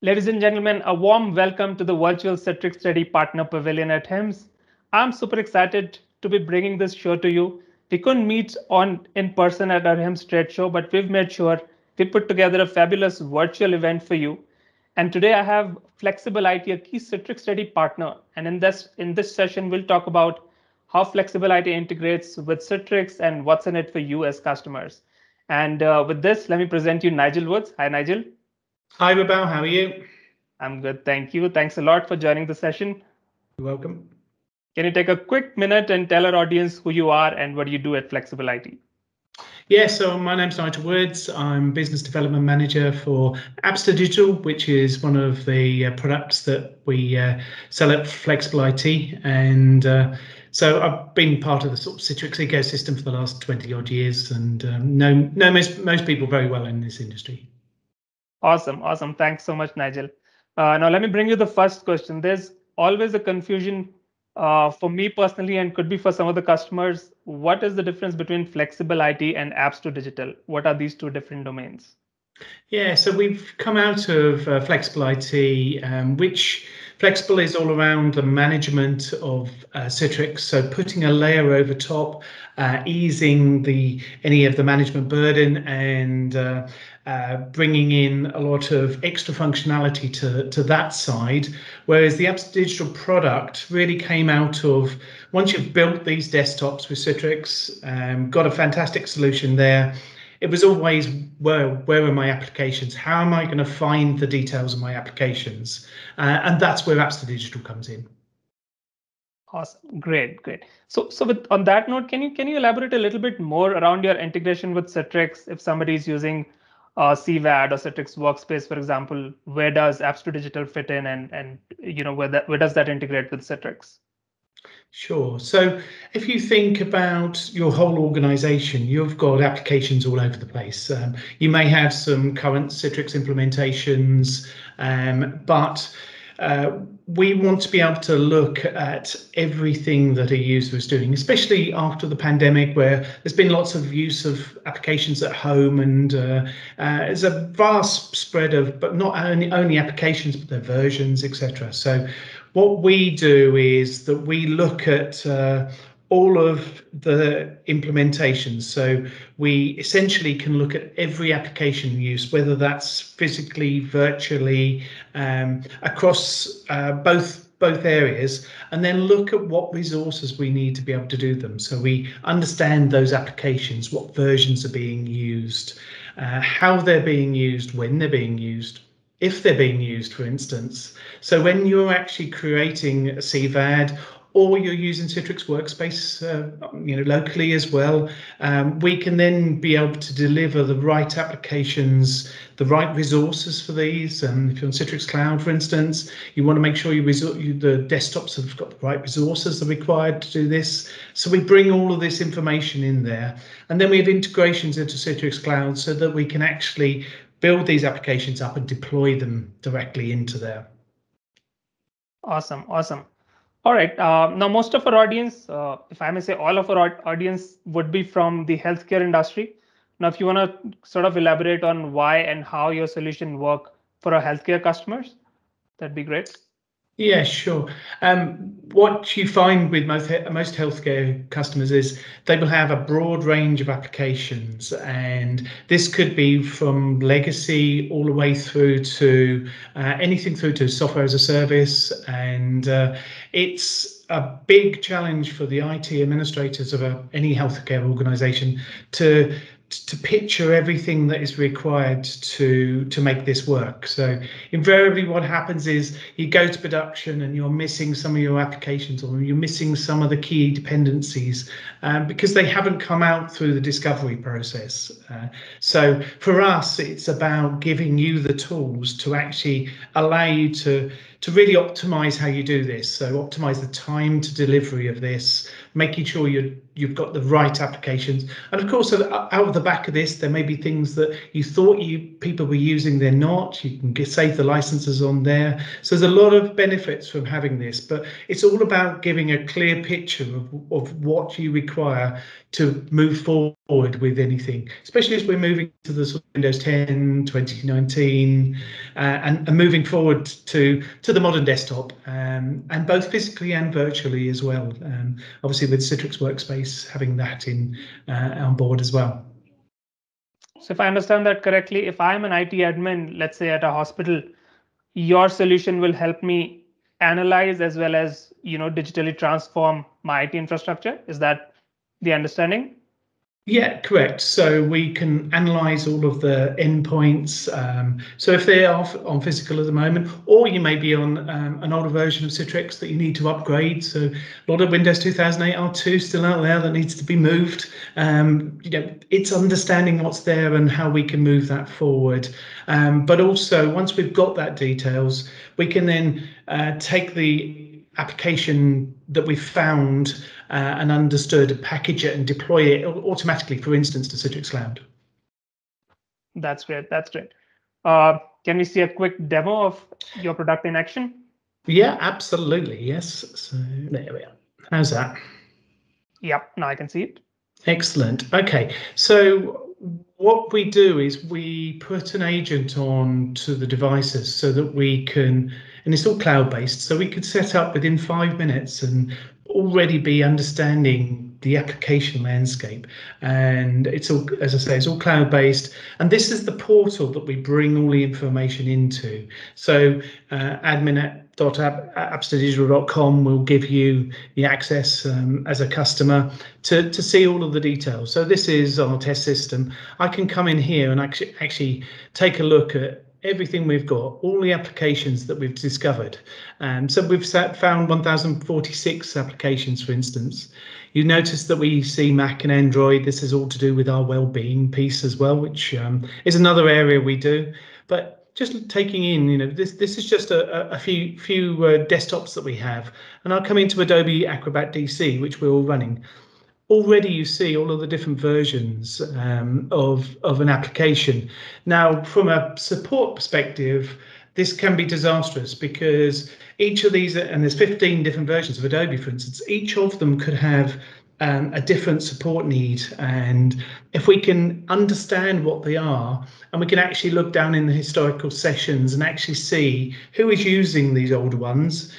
Ladies and gentlemen, a warm welcome to the virtual Citrix Study Partner Pavilion at HIMSS. I'm super excited to be bringing this show to you. We couldn't meet in person at our HIMSS trade show, but we've made sure we put together a fabulous virtual event for you. And today I have Flexxible IT, a key Citrix Study partner. And in this session, we'll talk about how Flexxible IT integrates with Citrix and what's in it for you as customers. And with this, let me present you Nigel Woods. Hi, Nigel. Hi, Babel. How are you? I'm good. Thank you. Thanks a lot for joining the session. You're welcome. Can you take a quick minute and tell our audience who you are and what you do at Flexxible IT? Yeah, so my name's Nigel Woods. I'm Business Development Manager for Apps Digital, which is one of the products that we sell at Flexxible IT. And so I've been part of the sort of Citrix ecosystem for the last 20 odd years and know most people very well in this industry. Awesome. Thanks so much, Nigel. Now, let me bring you the first question. There's always a confusion for me personally, and could be for some of the customers. What is the difference between Flexxible IT and Apps to Digital? What are these two different domains? Yeah, so we've come out of Flexxible IT, which Flexxible is all around the management of Citrix. So putting a layer over top, easing any of the management burden and bringing in a lot of extra functionality to that side. Whereas the Apps Digital product really came out of, once you've built these desktops with Citrix, got a fantastic solution there. It was always, where are my applications? How am I going to find the details of my applications? And that's where Apps to Digital comes in. Awesome, great. So on that note, can you elaborate a little bit more around your integration with Citrix? If somebody is using CVAD or Citrix Workspace, for example, where does Apps to Digital fit in, and where does that integrate with Citrix? Sure. So if you think about your whole organization, you've got applications all over the place. You may have some current Citrix implementations, but we want to be able to look at everything that a user is doing, especially after the pandemic, where there's been lots of use of applications at home, and there's a vast spread of, but not only applications, but their versions, etc. So what we do is that we look at all of the implementations. So we essentially can look at every application use, whether that's physically, virtually, across both areas, and then look at what resources we need to be able to do them. So we understand those applications, what versions are being used, how they're being used, when they're being used, if they're being used, for instance. So when you're actually creating a CVAD, or you're using Citrix Workspace, locally as well, we can then be able to deliver the right applications, the right resources for these. If you're on Citrix Cloud, for instance, you want to make sure the desktops have got the right resources that are required to do this. So we bring all of this information in there, and then we have integrations into Citrix Cloud so that we can actually build these applications up and deploy them directly into there. Awesome. All right. Now, most of our audience, if I may say, all of our audience would be from the healthcare industry. Now, if you want to sort of elaborate on why and how your solution work for our healthcare customers, that'd be great. Yeah, sure. What you find with most healthcare customers is they will have a broad range of applications, and this could be from legacy all the way through to anything through to software as a service, and it's a big challenge for the IT administrators of any healthcare organization to picture everything that is required to make this work. So invariably what happens is you go to production and you're missing some of your applications, or you're missing some of the key dependencies because they haven't come out through the discovery process. So for us, it's about giving you the tools to actually allow you to really optimize how you do this. So optimize the time to delivery of this, making sure you've got the right applications. And of course, out of the back of this, there may be things that you thought people were using, they're not. You can save the licenses on there. So there's a lot of benefits from having this, but it's all about giving a clear picture of what you require to move forward with anything, especially as we're moving to the sort of Windows 10, 2019, and moving forward to the modern desktop, and both physically and virtually as well. Obviously with Citrix Workspace having that on board as well. So if I understand that correctly, if I'm an IT admin, let's say at a hospital, your solution will help me analyze as well as digitally transform my IT infrastructure. Is that the understanding? Yeah, correct. So we can analyze all of the endpoints. So if they are on physical at the moment, or you may be on an older version of Citrix that you need to upgrade. So a lot of Windows 2008 R2 still out there that needs to be moved. It's understanding what's there and how we can move that forward. But also, once we've got that details, we can then take the application that we've found and understood, package it and deploy it automatically, for instance, to Citrix Cloud. That's great. That's great. Can we see a quick demo of your product in action? Yeah, absolutely. Yes. So there we are. How's that? Yep, now I can see it. Excellent. Okay, so what we do is we put an agent on to the devices so that we can, and it's all cloud-based, so we could set up within 5 minutes and already be understanding the application landscape. And it's all, as I say, it's all cloud-based. And this is the portal that we bring all the information into. So admin.appsdigital.com will give you the access as a customer to see all of the details. So this is our test system. I can come in here and actually take a look at everything we've got, all the applications that we've discovered. So we've found 1,046 applications, for instance. You notice that we see Mac and Android. This is all to do with our well-being piece as well, which is another area we do. But just taking in, this is just a few desktops that we have. And I'll come into Adobe Acrobat DC, which we're all running. Already you see all of the different versions of an application. Now, from a support perspective, this can be disastrous because each of these, and there's 15 different versions of Adobe, for instance, each of them could have a different support need. And if we can understand what they are, and we can actually look down in the historical sessions and actually see who is using these older ones,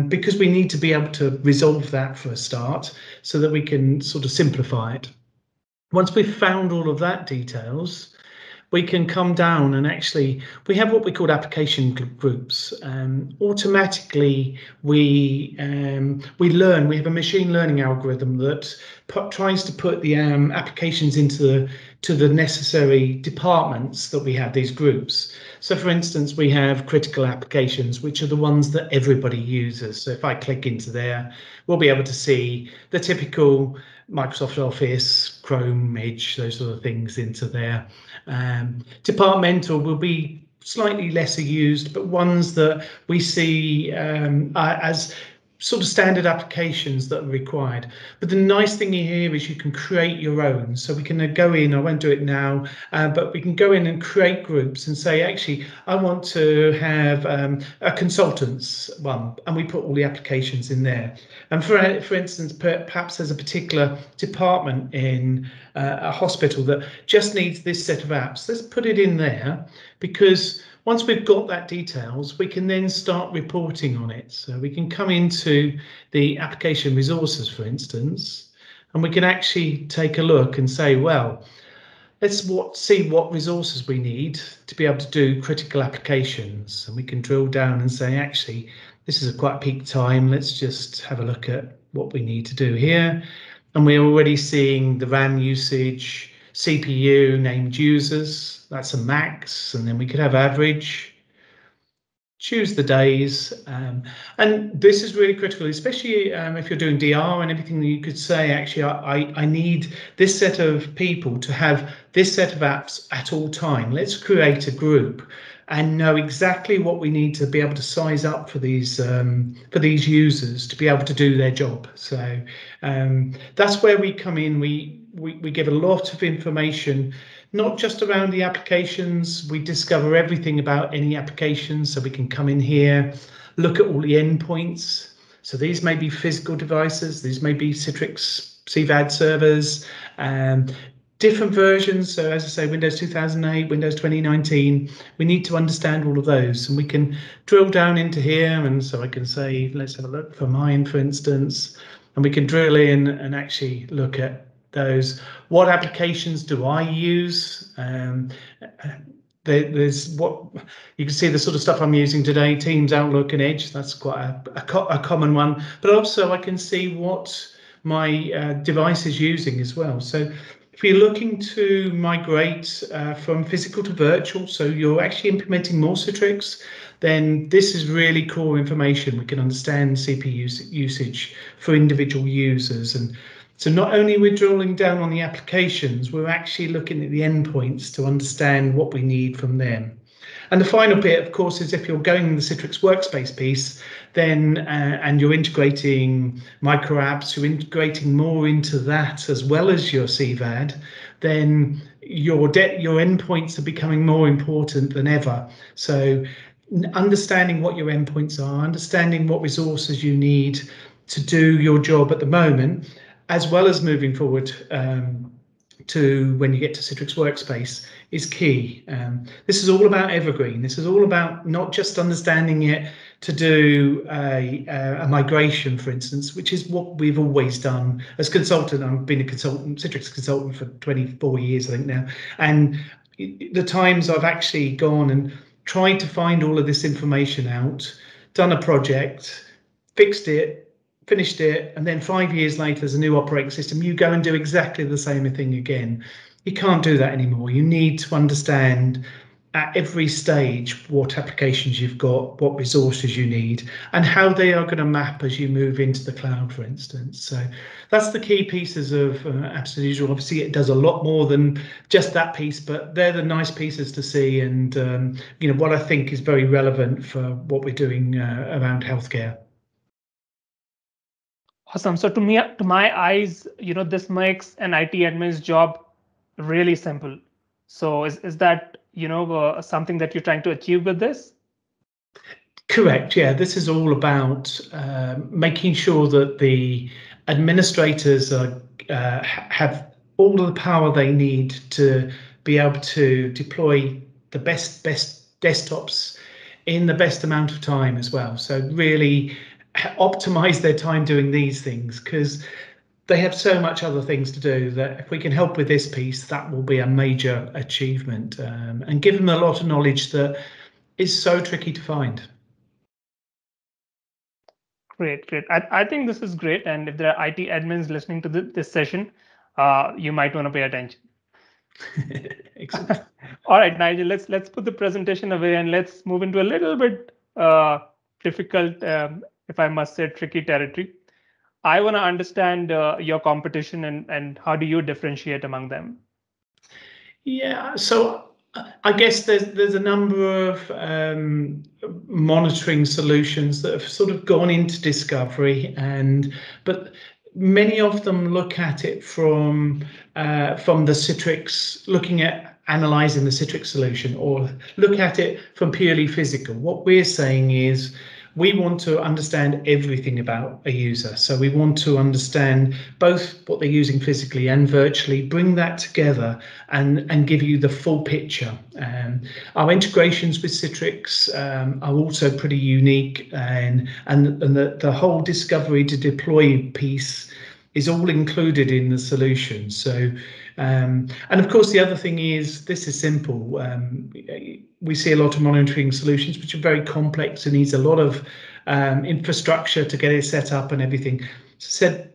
because we need to be able to resolve that for a start so that we can sort of simplify it. Once we've found all of that details, we can come down and actually, we have what we call application groups. Automatically, we learn, we have a machine learning algorithm that tries to put the applications into the necessary departments that we have, these groups. So for instance, we have critical applications, which are the ones that everybody uses. So if I click into there, we'll be able to see the typical Microsoft Office, Chrome, Edge, those sort of things into there. Departmental will be slightly lesser used, but ones that we see as sort of standard applications that are required. But the nice thing here is you can create your own. So we can go in, I won't do it now, but we can go in and create groups and say, actually, I want to have a consultants one, and we put all the applications in there. And for instance, perhaps there's a particular department in a hospital that just needs this set of apps. Let's put it in there, because once we've got that details, we can then start reporting on it. So we can come into the application resources, for instance, and we can actually take a look and say, well, let's see what resources we need to be able to do critical applications. And we can drill down and say, actually, this is a quite peak time. Let's just have a look at what we need to do here. And we're already seeing the RAM usage, CPU, named users, that's a max, and then we could have average, choose the days, and this is really critical, especially if you're doing DR and everything. You could say, actually, I need this set of people to have this set of apps at all time. Let's create a group and know exactly what we need to be able to size up for these users to be able to do their job. So that's where we come in. We give a lot of information, not just around the applications. We discover everything about any application, so we can come in here, look at all the endpoints. So these may be physical devices, these may be Citrix CVAD servers, different versions. So as I say, Windows 2008, Windows 2019, we need to understand all of those, and we can drill down into here. And so I can say, let's have a look for mine, for instance, and we can drill in and actually look at those. What applications do I use? There's what you can see, the sort of stuff I'm using today: Teams, Outlook, and Edge. That's quite a common one. But also I can see what my device is using as well. So if you're looking to migrate from physical to virtual, so you're actually implementing more Citrix, then this is really core information. We can understand CPU usage for individual users. And so not only we're drilling down on the applications, we're actually looking at the endpoints to understand what we need from them. And the final bit, of course, is if you're going the Citrix workspace piece, then and you're integrating micro apps, you're integrating more into that as well as your CVAD, then your endpoints are becoming more important than ever. So understanding what your endpoints are, understanding what resources you need to do your job at the moment, as well as moving forward to when you get to Citrix Workspace, is key. This is all about evergreen. This is all about not just understanding it to do a migration, for instance, which is what we've always done as consultant. I've been a consultant, Citrix consultant, for 24 years, I think now. And the times I've actually gone and tried to find all of this information out, done a project, fixed it, finished it, and then 5 years later, there's a new operating system, you go and do exactly the same thing again. You can't do that anymore. You need to understand at every stage what applications you've got, what resources you need, and how they are going to map as you move into the cloud, for instance. So that's the key pieces of Apps as Usual. Obviously, it does a lot more than just that piece, but they're the nice pieces to see, and what I think is very relevant for what we're doing around healthcare. Awesome. So to my eyes, this makes an IT admin's job really simple. So is that something that you're trying to achieve with this? Correct. Yeah, this is all about making sure that the administrators have all of the power they need to be able to deploy the best desktops in the best amount of time as well. So really optimize their time doing these things, because they have so much other things to do that if we can help with this piece, that will be a major achievement, and give them a lot of knowledge that is so tricky to find. Great. I think this is great. And if there are IT admins listening to this session, you might want to pay attention. Excellent. All right, Nigel, let's put the presentation away and let's move into a little bit difficult, if I must say, tricky territory. I want to understand your competition and how do you differentiate among them? Yeah, so I guess there's a number of monitoring solutions that have sort of gone into discovery, but many of them look at it from the Citrix, looking at analyzing the Citrix solution, or look at it from purely physical. What we're saying is we want to understand everything about a user. So we want to understand both what they're using physically and virtually, bring that together and give you the full picture. Our integrations with Citrix are also pretty unique, and the whole discovery to deploy piece is all included in the solution. So, and of course, the other thing is, this is simple. We see a lot of monitoring solutions which are very complex and needs a lot of infrastructure to get it set up and everything. So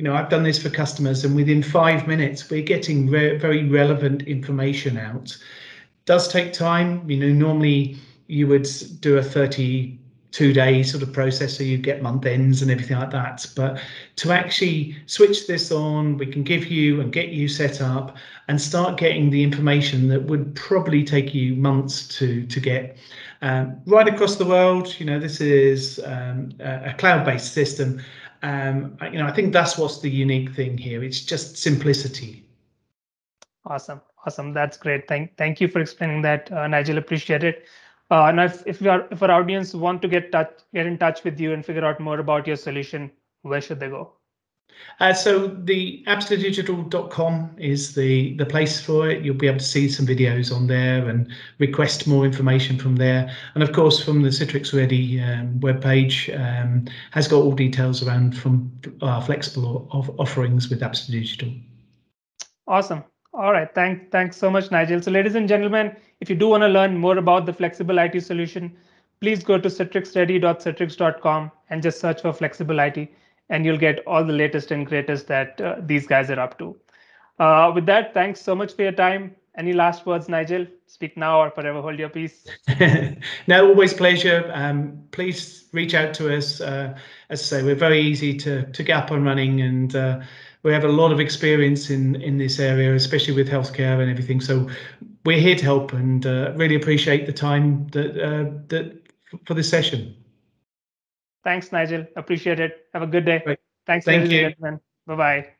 I've done this for customers, and within 5 minutes, we're getting very relevant information out. Does take time. Normally you would do a 30 2-day sort of process, so you get month ends and everything like that. But to actually switch this on, we can give you and get you set up and start getting the information that would probably take you months to get right across the world. This is a cloud-based system. I think that's what's the unique thing here. It's just simplicity. Awesome. That's great. Thank you for explaining that, Nigel. Appreciate it. Now, if our audience want to get in touch with you and figure out more about your solution, where should they go? So the absolutedigital.com is the place for it. You'll be able to see some videos on there and request more information from there. And of course, from the Citrix Ready webpage, has got all details around from our flexible offerings with Absolute Digital. Awesome. All right. Thanks so much, Nigel. So, ladies and gentlemen, if you do want to learn more about the flexible IT solution, please go to citrixready.citrix.com and just search for flexible IT, and you'll get all the latest and greatest that these guys are up to. With that, thanks so much for your time. Any last words, Nigel? Speak now or forever hold your peace. No, always pleasure. Please reach out to us. As I say, we're very easy to get up and running, and we have a lot of experience in this area, especially with healthcare and everything. So we're here to help, and really appreciate the time that for this session. Thanks, Nigel. Appreciate it. Have a good day. Right. Thanks, Thank ladies you. and gentlemen. Bye-bye.